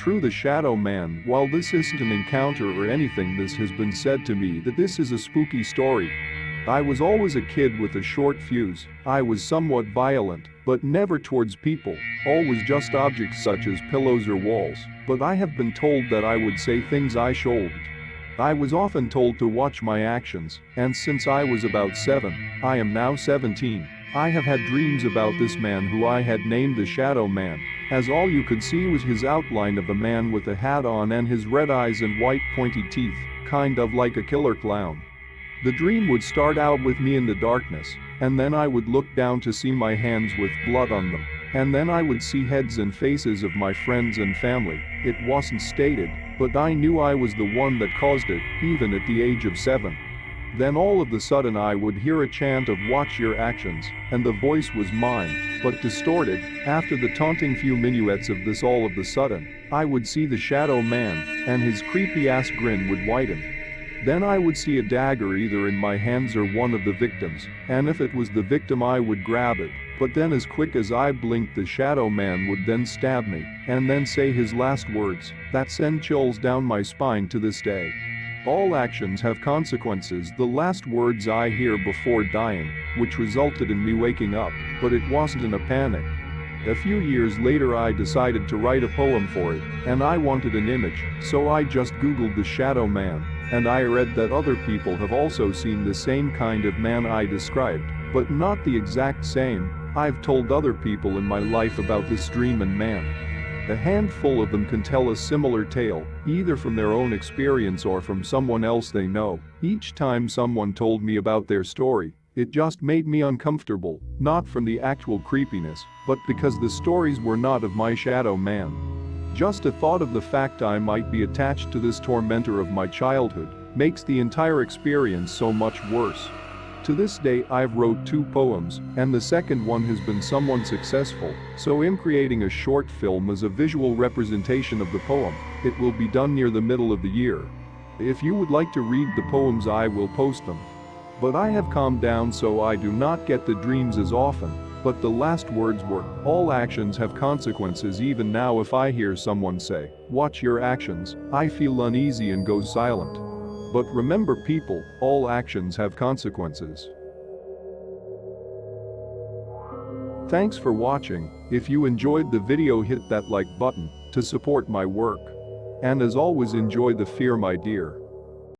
true the shadow man. While this isn't an encounter or anything, this has been said to me that this is a spooky story. I was always a kid with a short fuse. I was somewhat violent, but never towards people, always just objects such as pillows or walls. But I have been told that I would say things I shouldn't. I was often told to watch my actions, and since I was about 7, I am now 17, I have had dreams about this man who I had named the Shadow Man, as all you could see was his outline of a man with a hat on and his red eyes and white pointy teeth, kind of like a killer clown. The dream would start out with me in the darkness, and then I would look down to see my hands with blood on them, and then I would see heads and faces of my friends and family. It wasn't stated, but I knew I was the one that caused it, even at the age of 7. Then all of a sudden I would hear a chant of "watch your actions," and the voice was mine, but distorted. After the taunting few minuets of this, all of a sudden, I would see the Shadow Man, and his creepy ass grin would widen. Then I would see a dagger either in my hands or one of the victims, and if it was the victim I would grab it, but then as quick as I blinked the Shadow Man would then stab me, and then say his last words, that send chills down my spine to this day. All actions have consequences, the last words I hear before dying, which resulted in me waking up, but it wasn't in a panic. A few years later I decided to write a poem for it, and I wanted an image, so I just googled the Shadow Man, and I read that other people have also seen the same kind of man I described, but not the exact same. I've told other people in my life about this dream and man. A handful of them can tell a similar tale, either from their own experience or from someone else they know. Each time someone told me about their story, it just made me uncomfortable, not from the actual creepiness, but because the stories were not of my Shadow Man. Just a thought of the fact I might be attached to this tormentor of my childhood makes the entire experience so much worse. To this day I've wrote 2 poems, and the second one has been somewhat successful, so I'm creating a short film as a visual representation of the poem. It will be done near the middle of the year. If you would like to read the poems I will post them. But I have calmed down so I do not get the dreams as often, but the last words were, all actions have consequences. Even now if I hear someone say, watch your actions, I feel uneasy and go silent. But remember people, all actions have consequences. Thanks for watching. If you enjoyed the video, hit that like button to support my work. And as always, enjoy the fear, my dear.